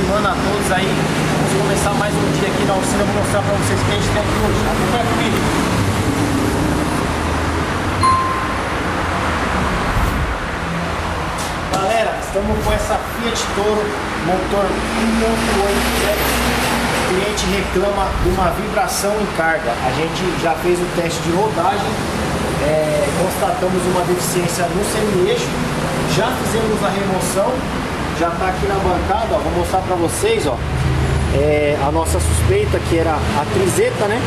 semana a todos aí. Vamos começar mais um dia aqui na oficina. Vou mostrar para vocês o que a gente tem aqui hoje. Acompanha comigo. Galera, estamos com essa Fiat Toro motor 1.8. O cliente reclama de uma vibração em carga. A gente já fez o teste de rodagem, constatamos uma deficiência no semi-eixo, já fizemos a remoção, já está aqui na bancada, ó, vou mostrar para vocês, ó, a nossa suspeita, que era a trizeta, né?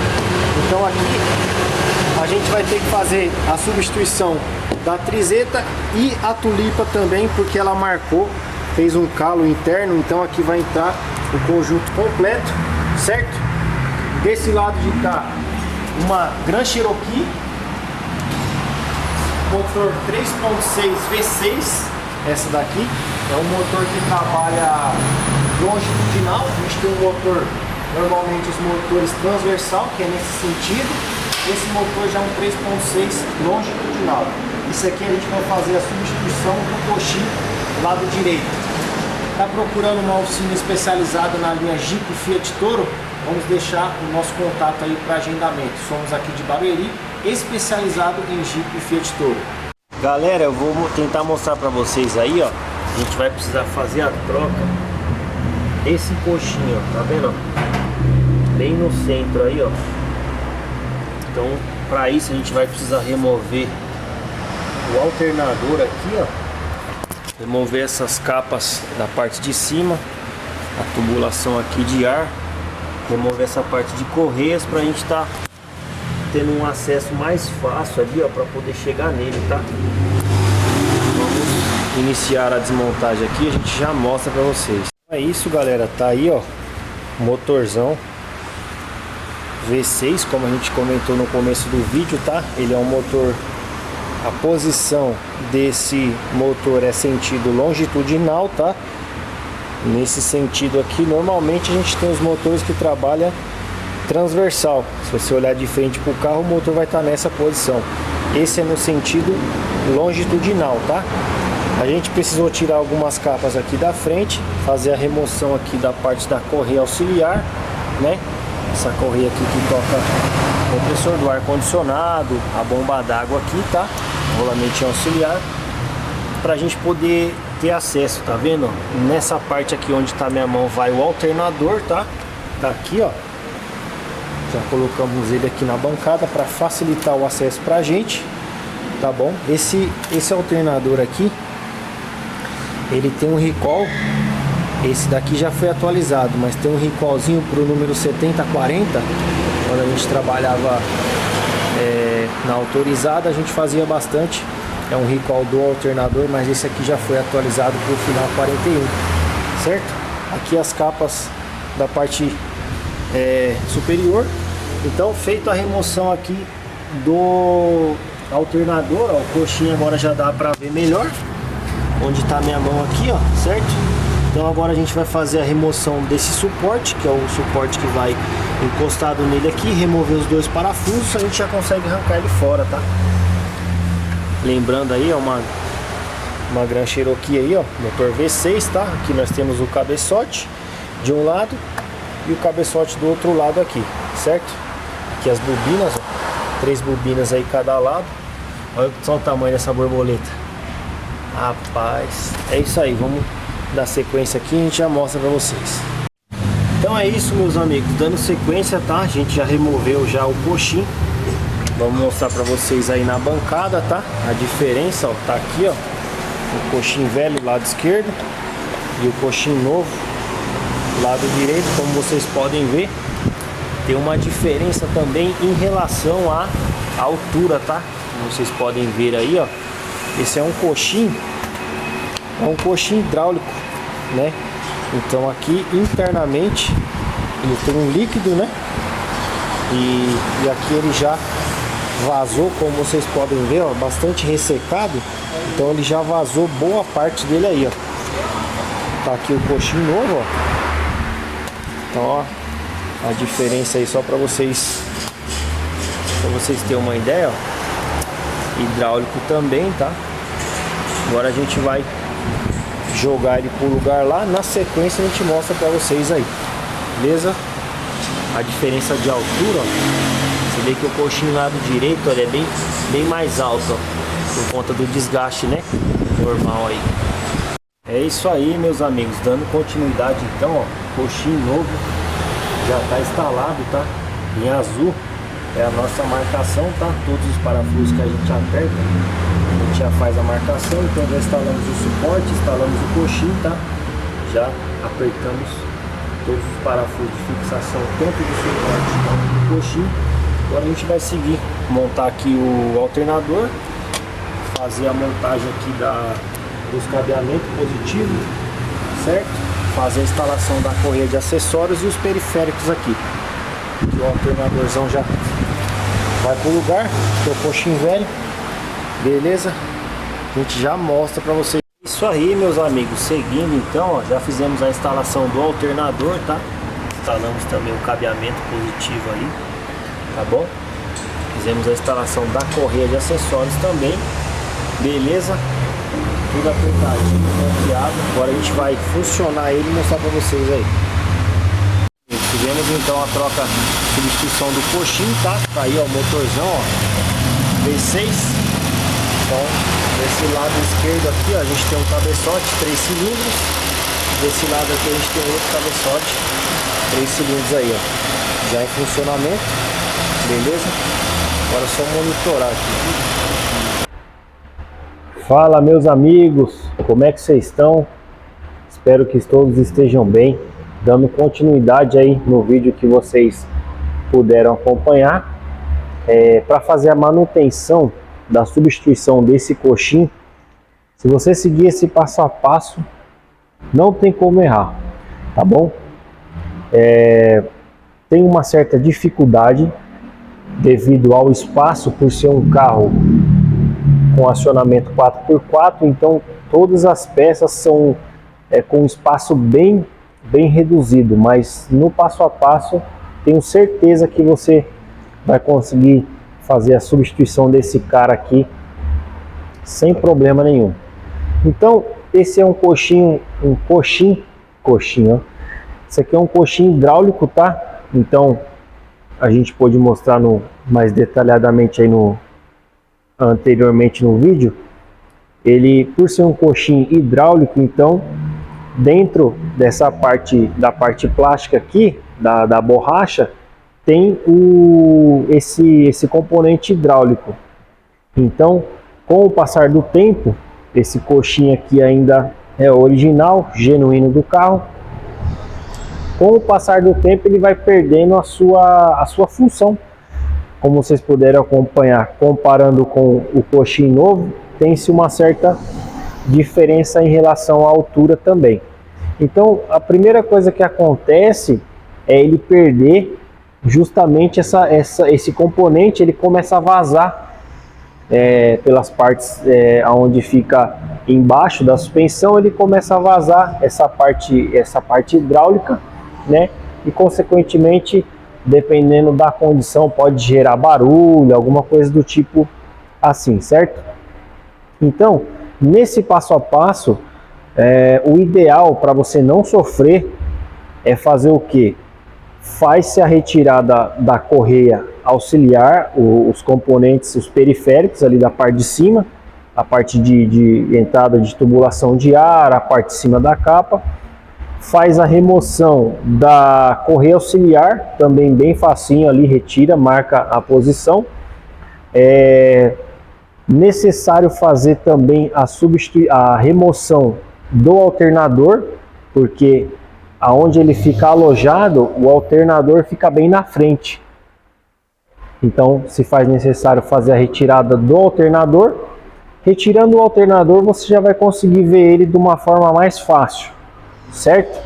Então aqui a gente vai ter que fazer a substituição da trizeta e a tulipa também, porque ela marcou, fez um calo interno, então aqui vai entrar o conjunto completo, certo? Desse lado de cá, uma Grand Cherokee, motor 3.6 V6, essa daqui é um motor que trabalha longitudinal. A gente tem um motor, normalmente os motores transversal, que é nesse sentido. Esse motor já é um 3.6 longitudinal. Isso aqui a gente vai fazer a substituição do coxim lado direito. Está procurando uma oficina especializada na linha Jeep Fiat Toro? Vamos deixar o nosso contato aí para agendamento. Somos aqui de Barueri, especializado em Jeep Fiat Toro. Galera, eu vou tentar mostrar para vocês aí, ó. A gente vai precisar fazer a troca desse coxinho, ó, tá vendo? Bem no centro aí, ó. Então, para isso a gente vai precisar remover o alternador aqui, ó. Remover essas capas da parte de cima, a tubulação aqui de ar, remover essa parte de correias para a gente estar tendo um acesso mais fácil ali, ó, para poder chegar nele, tá? Vamos iniciar a desmontagem aqui, a gente já mostra para vocês. É isso, galera, tá aí, ó, motorzão V6, como a gente comentou no começo do vídeo, tá? Ele é um motor, a posição desse motor é sentido longitudinal, tá? Nesse sentido aqui, normalmente a gente tem os motores que trabalham transversal. Se você olhar de frente para o carro, o motor vai estar nessa posição. Esse é no sentido longitudinal, tá? A gente precisou tirar algumas capas aqui da frente, fazer a remoção aqui da parte da correia auxiliar, né? Essa correia aqui que toca o compressor do ar condicionado, a bomba d'água aqui, tá? Rolamentinho auxiliar, para a gente poder ter acesso, tá vendo? Nessa parte aqui onde está minha mão vai o alternador, tá? Tá aqui, ó. Já colocamos ele aqui na bancada para facilitar o acesso pra gente, tá bom? Esse alternador aqui, ele tem um recall. Esse daqui já foi atualizado, mas tem um recallzinho pro número 7040. Quando a gente trabalhava na autorizada, a gente fazia bastante. É um recall do alternador, mas esse aqui já foi atualizado pro final 41, certo? Aqui as capas da parte superior. Então, feito a remoção aqui do alternador, ó, o coxinho agora já dá pra ver melhor onde tá minha mão aqui, ó, certo? Então agora a gente vai fazer a remoção desse suporte, que é o suporte que vai encostado nele aqui, remover os dois parafusos, a gente já consegue arrancar ele fora, tá? Lembrando aí, ó, uma Grand Cherokee aí, ó, motor V6, tá? Aqui nós temos o cabeçote de um lado e o cabeçote do outro lado aqui, certo? Aqui as bobinas, ó, 3 bobinas aí cada lado. Olha só o tamanho dessa borboleta. Rapaz, é isso aí, vamos dar sequência aqui e a gente já mostra pra vocês. Então é isso, meus amigos, dando sequência, tá? A gente já removeu já o coxim. Vamos mostrar pra vocês aí na bancada, tá? A diferença, ó, tá aqui, ó, o coxim velho lado esquerdo e o coxim novo lado direito. Como vocês podem ver, tem uma diferença também em relação à altura, tá? Como vocês podem ver aí, ó, esse é um coxim hidráulico, né? Então aqui internamente ele tem um líquido, né? E aqui ele já vazou, como vocês podem ver, ó, bastante ressecado. Então ele já vazou boa parte dele aí, ó. Tá aqui o coxim novo, ó. Então, ó, a diferença aí só para vocês terem uma ideia, ó. Hidráulico também, tá? Agora a gente vai jogar ele pro lugar lá. Na sequência a gente mostra para vocês aí, beleza? A diferença de altura, ó. Você vê que o coxinho lado direito, ó, ele é bem mais alto, ó, por conta do desgaste, né, normal aí. É isso aí, meus amigos, dando continuidade então, ó, coxinho novo já está instalado, tá? Em azul é a nossa marcação, tá? Todos os parafusos que a gente aperta, a gente já faz a marcação. Então já instalamos o suporte, instalamos o coxinho, tá? Já apertamos todos os parafusos de fixação, tanto do suporte quanto do coxinho. Agora a gente vai seguir, montar aqui o alternador, fazer a montagem aqui dos cabeamentos positivos, certo? Fazer a instalação da correia de acessórios e os periféricos aqui. Aqui o alternadorzão já vai pro lugar, que é o coxinho velho, beleza? A gente já mostra para vocês. Isso aí, meus amigos, seguindo então, ó, já fizemos a instalação do alternador, tá? Instalamos também o cabeamento positivo ali, tá bom? Fizemos a instalação da correia de acessórios também, beleza? Tudo apertadinho, confiado. Agora a gente vai funcionar ele e mostrar para vocês aí. Fizemos então a troca, substituição do coxinho, tá? Tá aí, ó, o motorzão, ó, V6. Então, desse lado esquerdo aqui, ó, a gente tem um cabeçote 3 cilindros. Desse lado aqui a gente tem outro cabeçote 3 cilindros aí, ó, já em funcionamento, beleza? Agora é só monitorar aqui. Fala, meus amigos, como é que vocês estão? Espero que todos estejam bem, dando continuidade aí no vídeo que vocês puderam acompanhar. Para fazer a manutenção da substituição desse coxinho, se você seguir esse passo a passo, não tem como errar, tá bom? Tem uma certa dificuldade devido ao espaço, por ser um carro com acionamento 4x4, então todas as peças são com espaço bem reduzido, mas no passo a passo tenho certeza que você vai conseguir fazer a substituição desse cara aqui sem problema nenhum. Então esse é um coxinho, ó. Esse aqui é um coxinho hidráulico, tá? Então a gente pôde mostrar mais detalhadamente aí anteriormente no vídeo. Ele, por ser um coxinho hidráulico, então dentro dessa parte da parte plástica aqui da borracha tem esse componente hidráulico. Então, com o passar do tempo, esse coxinho aqui ainda é original, genuíno do carro. Com o passar do tempo, ele vai perdendo a sua função. Como vocês puderam acompanhar, comparando com o coxinho novo, tem-se uma certa diferença em relação à altura também. Então, a primeira coisa que acontece é ele perder justamente esse componente. Ele começa a vazar pelas partes onde fica embaixo da suspensão. Ele começa a vazar essa parte hidráulica, né? E consequentemente, dependendo da condição, pode gerar barulho, alguma coisa do tipo assim, certo? Então, nesse passo a passo, o ideal para você não sofrer é fazer o que? Faz-se a retirada da correia auxiliar, os componentes, os periféricos ali da parte de cima, a parte de entrada de tubulação de ar, a parte de cima da capa. Faz a remoção da correia auxiliar, também bem facinho ali, retira, marca a posição. É necessário fazer também a remoção do alternador, porque aonde ele fica alojado, o alternador fica bem na frente. Então, se faz necessário fazer a retirada do alternador. Retirando o alternador, você já vai conseguir ver ele de uma forma mais fácil, certo?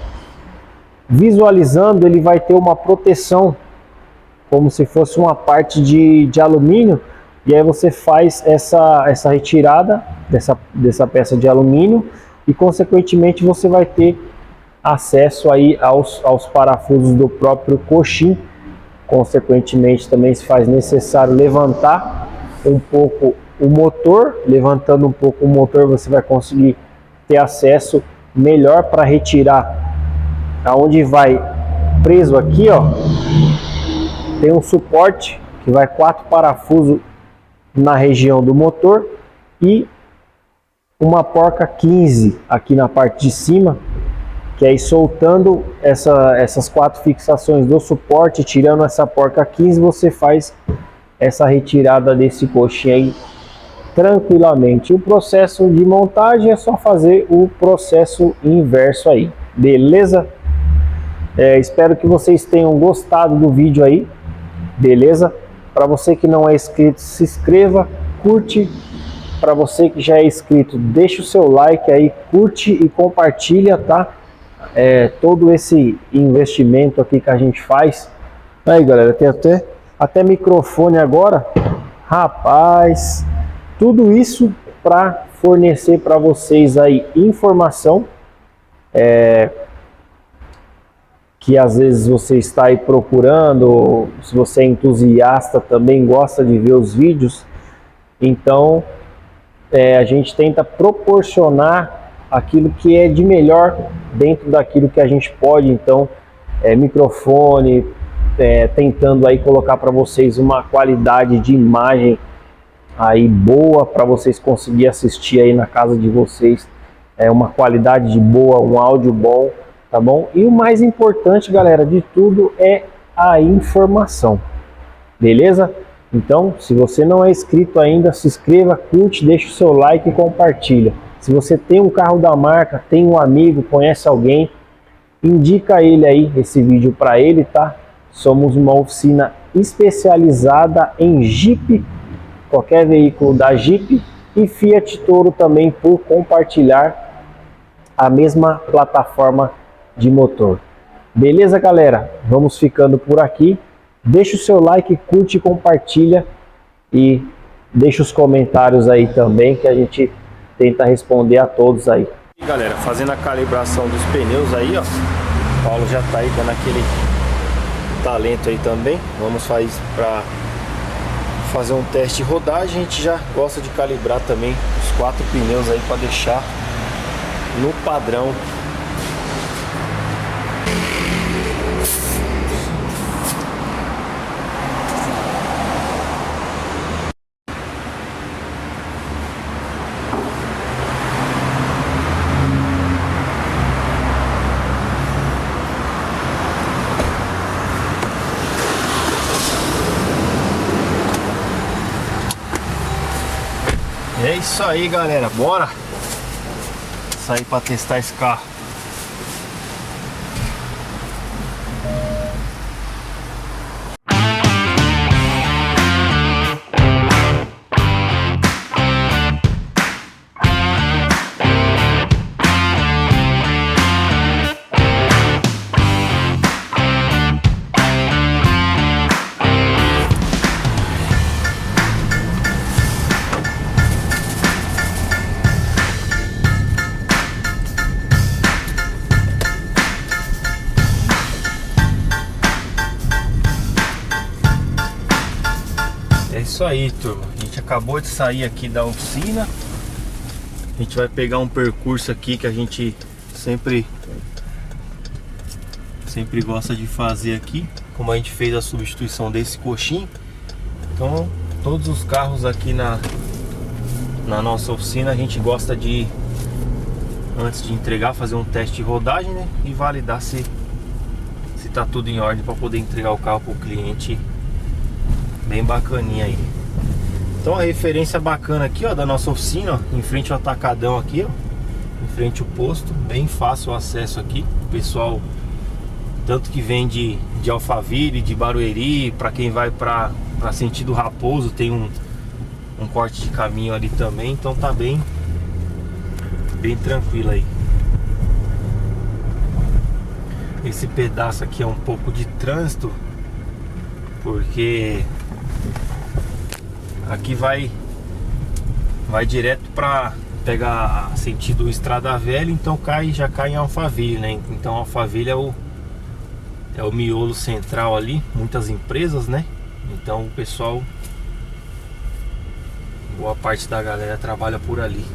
Visualizando, ele vai ter uma proteção, como se fosse uma parte de alumínio, e aí você faz essa retirada dessa peça de alumínio e consequentemente você vai ter acesso aí aos parafusos do próprio coxim. Consequentemente também se faz necessário levantar um pouco o motor. Levantando um pouco o motor, você vai conseguir ter acesso melhor para retirar aonde vai preso aqui, ó. Tem um suporte que vai 4 parafusos na região do motor e uma porca 15 aqui na parte de cima, que aí soltando essas 4 fixações do suporte, tirando essa porca 15, você faz essa retirada desse coxinho aí tranquilamente. O processo de montagem é só fazer o processo inverso aí, beleza? Espero que vocês tenham gostado do vídeo aí, beleza? Para você que não é inscrito, se inscreva, curte. Para você que já é inscrito, deixa o seu like aí, curte e compartilha, tá? Todo esse investimento aqui que a gente faz. Aí, galera, tem até microfone agora. Rapaz, tudo isso para fornecer para vocês aí informação. Que às vezes você está aí procurando, se você é entusiasta também, gosta de ver os vídeos, então a gente tenta proporcionar aquilo que é de melhor dentro daquilo que a gente pode. Então, microfone, tentando aí colocar para vocês uma qualidade de imagem aí boa para vocês conseguirem assistir aí na casa de vocês, uma qualidade de boa, um áudio bom. Tá bom? E o mais importante, galera, de tudo é a informação. Beleza? Então, se você não é inscrito ainda, se inscreva, curte, deixa o seu like e compartilha. Se você tem um carro da marca, tem um amigo, conhece alguém, indica ele aí, esse vídeo para ele, tá? Somos uma oficina especializada em Jeep, qualquer veículo da Jeep, e Fiat Toro também, por compartilhar a mesma plataforma de motor. Beleza, galera? Vamos ficando por aqui. Deixa o seu like, curte, compartilha e deixa os comentários aí também, que a gente tenta responder a todos aí. E galera, fazendo a calibração dos pneus aí, ó. O Paulo já tá aí dando aquele talento aí também. Vamos fazer um teste de rodagem. A gente já gosta de calibrar também os 4 pneus aí para deixar no padrão. É isso aí, galera, bora sair para testar esse carro. É isso aí, turma. A gente acabou de sair aqui da oficina. A gente vai pegar um percurso aqui que a gente sempre gosta de fazer aqui, como a gente fez a substituição desse coxinho. Então, todos os carros aqui na nossa oficina, a gente gosta de, antes de entregar, fazer um teste de rodagem, né? E validar se tá tudo em ordem para poder entregar o carro para o cliente. Bem bacaninha aí. Então a referência bacana aqui, ó, da nossa oficina, ó, em frente ao atacadão aqui, ó, em frente ao posto, bem fácil o acesso aqui. O pessoal, tanto que vem de Alphaville, de Barueri, para quem vai para sentido Raposo, tem um corte de caminho ali também, então tá bem tranquilo aí. Esse pedaço aqui é um pouco de trânsito, porque aqui vai direto para pegar sentido Estrada Velha, então já cai em Alphaville, né? Então Alphaville é o miolo central ali, muitas empresas, né? Então o pessoal, boa parte da galera trabalha por ali.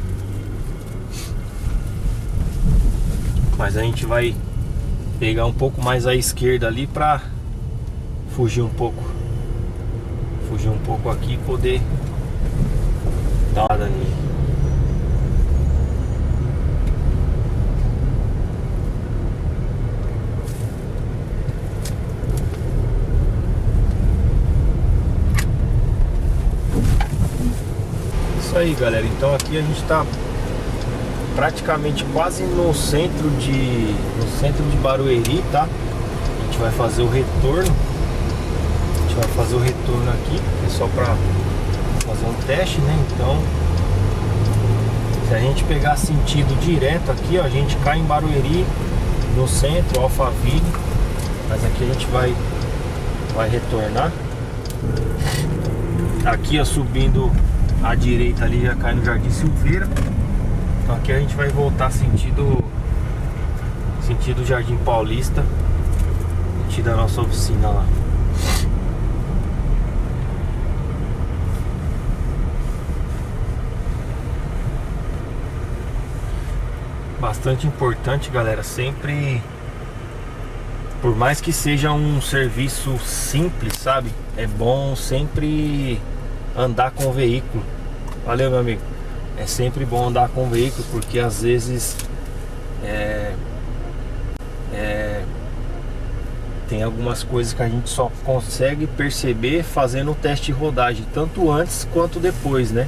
Mas a gente vai pegar um pouco mais à esquerda ali pra fugir um pouco aqui e poder dar uma olhada nele. Isso aí, galera, então aqui a gente tá praticamente quase no centro de Barueri, tá? A gente vai fazer o retorno. A gente vai fazer o retorno aqui, é só pra fazer um teste, né? Então, se a gente pegar sentido direto aqui, ó, a gente cai em Barueri, no centro, Alphaville. Mas aqui a gente vai retornar. Aqui, ó, subindo à direita ali, já cai no Jardim Silveira. Então aqui a gente vai voltar sentido Jardim Paulista, sentido da nossa oficina lá. Bastante importante, galera, sempre, por mais que seja um serviço simples, sabe? É bom sempre andar com o veículo. Valeu, meu amigo. É sempre bom andar com o veículo, porque às vezes tem algumas coisas que a gente só consegue perceber fazendo o teste de rodagem, tanto antes quanto depois, né?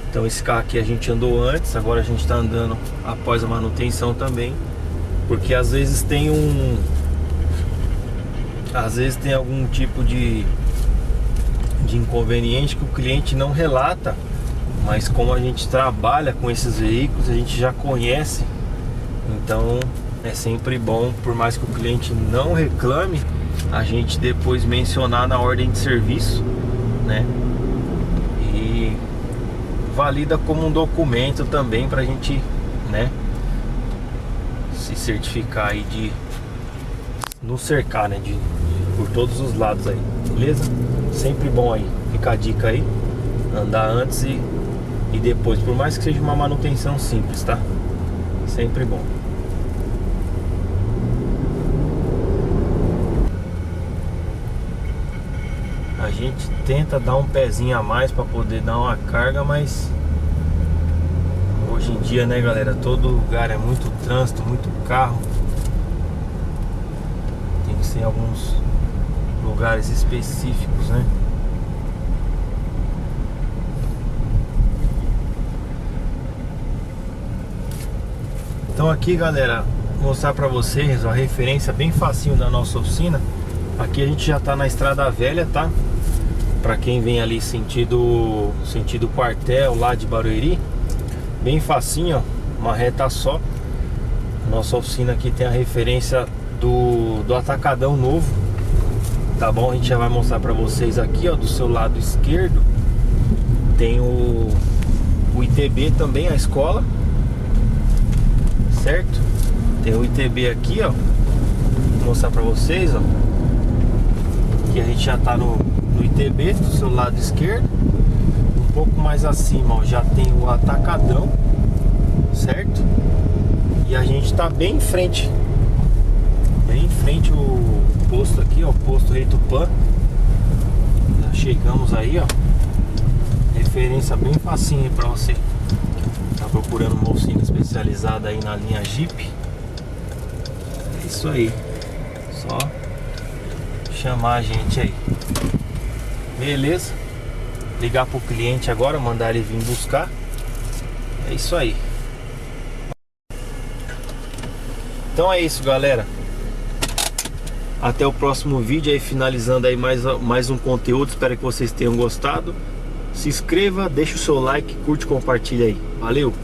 Então esse carro aqui a gente andou antes, agora a gente está andando após a manutenção também, porque às vezes tem algum tipo de inconveniente que o cliente não relata, mas como a gente trabalha com esses veículos, a gente já conhece, então é sempre bom, por mais que o cliente não reclame, a gente depois mencionar na ordem de serviço, né? E valida como um documento também pra gente, né, se certificar aí de nos cercar, né, por todos os lados aí, beleza? Sempre bom aí, fica a dica aí, andar antes e depois, por mais que seja uma manutenção simples, tá? Sempre bom. A gente tenta dar um pezinho a mais para poder dar uma carga, mas hoje em dia, né, galera, todo lugar é muito trânsito, muito carro. Tem que ser em alguns lugares específicos, né? Então aqui, galera, vou mostrar para vocês a referência bem facinho da nossa oficina. Aqui a gente já tá na Estrada Velha, tá? Para quem vem ali sentido quartel lá de Barueri, bem facinho, ó, uma reta só. Nossa oficina aqui tem a referência do Atacadão Novo, tá bom? A gente já vai mostrar para vocês aqui, ó, do seu lado esquerdo tem o ITB também, a escola, certo? Tem o ITB aqui, ó, vou mostrar para vocês, ó, que a gente já tá no ITB do seu lado esquerdo. Um pouco mais acima, ó, já tem o Atacadão, certo? E a gente tá bem em frente o posto aqui, ó, o posto Rei Tupã. Já chegamos aí, ó. Referência bem facinho para você tá procurando uma oficina especializada aí na linha Jeep. É isso aí, só chamar a gente aí, beleza? Ligar pro cliente agora, mandar ele vir buscar. É isso aí. Então é isso, galera. Até o próximo vídeo aí, finalizando aí mais um conteúdo. Espero que vocês tenham gostado. Se inscreva, deixa o seu like, curte, compartilha aí. Valeu!